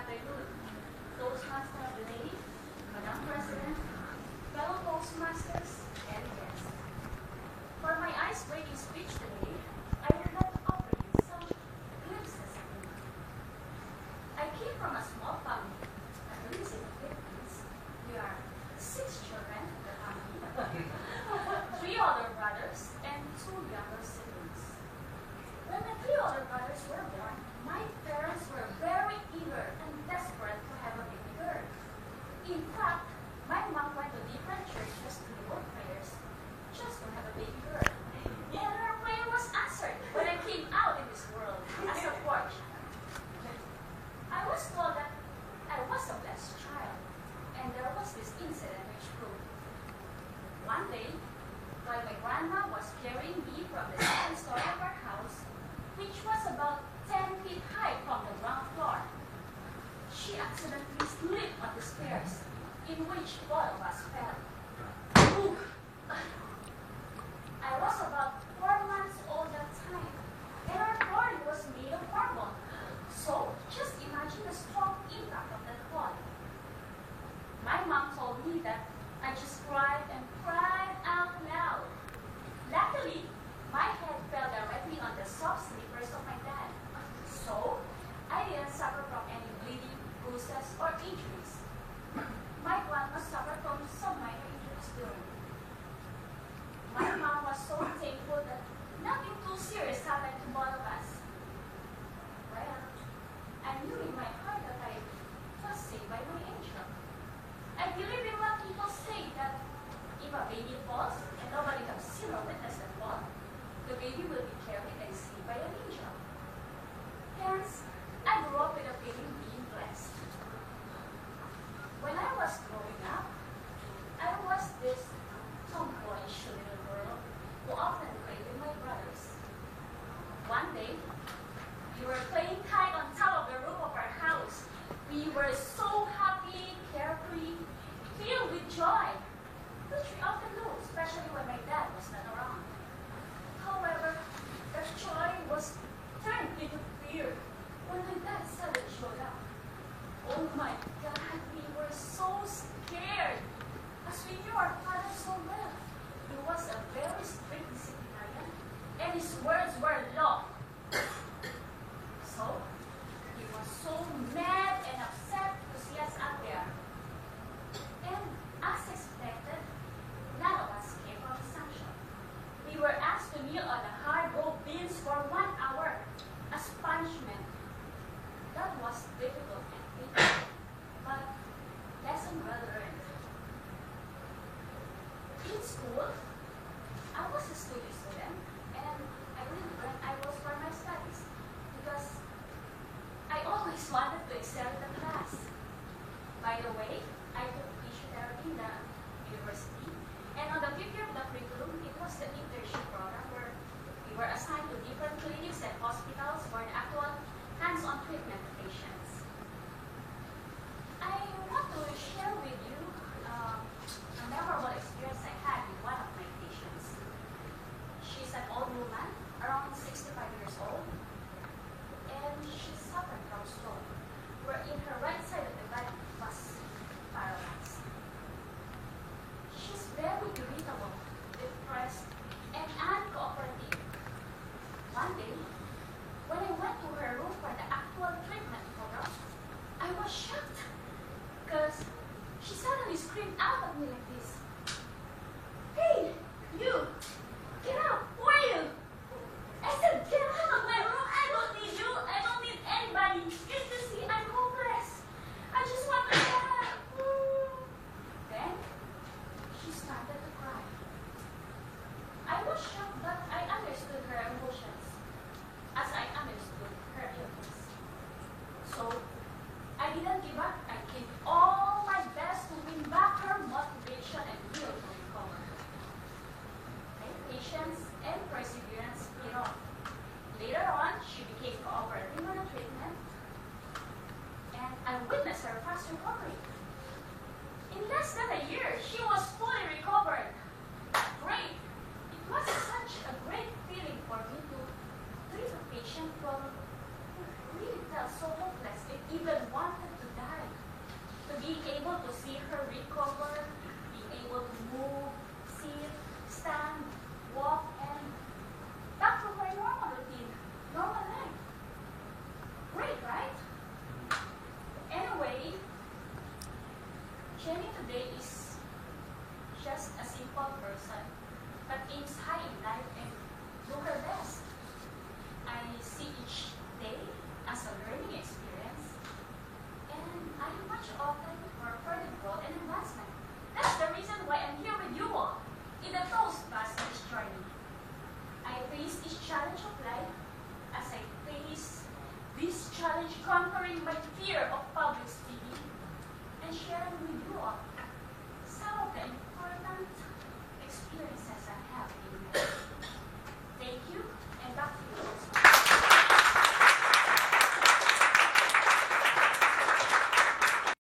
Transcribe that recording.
afternoon, Toastmaster of the day, Madam President, fellow Toastmasters, and guests. For my ice-breaking speech today, I would like to offer you some glimpses of me. I came from a small family, at least in the Philippines. We are 6 children in the family, 3 older brothers, and 2 younger siblings. When the 3 older brothers were born, my parents were very eager and desperate to have a baby girl. In fact, my mom went to different churches to do prayers just to have a baby girl. And her prayer was answered when I came out in this world as a fourth child. I was told that I was a blessed child, and there was this incident which proved. One day, while my grandma was carrying me from the second story of our house, which was about 10 feet high from the ground floor, she accidentally slipped on the stairs, in which both of us fell. Ooh. I was about 4 months old that time, and our flooring was made of marble. So, just imagine the strong impact of that fall. My mom told me that I just cried and cried out loud. Luckily, my head fell directly on the soft slippers of my dad. So, I didn't suffer from any bleeding, bruises, or injuries. My grandma suffered from some minor injuries too. My mom was so thankful that nothing too serious happened to both of us. Well, I knew in my heart that I was saved by my angel. I believe in what people say that if a baby falls and nobody has seen or witnessed the fall, the baby will be carried and saved by an angel. Hence, I grew up with a feeling being blessed. When I was growing up, I was this tomboyish little girl who often played with my brothers. One day, we were playing kite on top of the roof of our house. We were so happy, carefree, filled with joy, which we often do, especially when my dad was not around. However, the joy was turned into fear when my dad suddenly showed up. Oh my God, we were so scared, as we knew our father so well. He was a very strict disciplinarian, and his words were law. So, he was so mad and upset to see us out there. And as expected, none of us came from the sunshine. We were asked to kneel on the hard rolled beans for 1 hour as punishment. That was difficult and painful, but lesson well learned. In school, I was a studious student, and I really went I was for my studies because I always wanted to excel in the class. By the way, I took physiotherapy in the university, and on the 5th year of the curriculum, it was the internship program where we were assigned to different clinics and hospitals for an actual hands-on treatment of patients. I want to share with you a memorable experience I had with one of my patients. She's an old woman, around 65 years old, and she suffered from stroke, wherein her right side of the body was paralyzed. She's very irritable, depressed, and uncooperative. One day, when I went to her room for the actual treatment program, I was shocked because she suddenly screamed out at me like this. Hey, you! Get out! Who are you? I said, get out of my room! I don't need you! I don't need anybody! Can't you see I'm hopeless? I just want to get out! Then, she started to cry. I was shocked, but I understood her emotions as I understood her illness. So, I didn't give up. I gave all my best to win back her motivation and will to recover. My patience and perseverance paid off. Later on, she became cooperative on the treatment, and I witnessed her fast recovery. In less than a year, she was fully recovered. Great! It was such a great feeling for me to treat a patient who really felt so hopeless and even wanted to her recover, being able to move, sit, stand, walk, and back to her normal routine, normal life. Great, right? Anyway, Jenny today is just a simple person, but aims high in life and do her best. I see each day as a learning experience.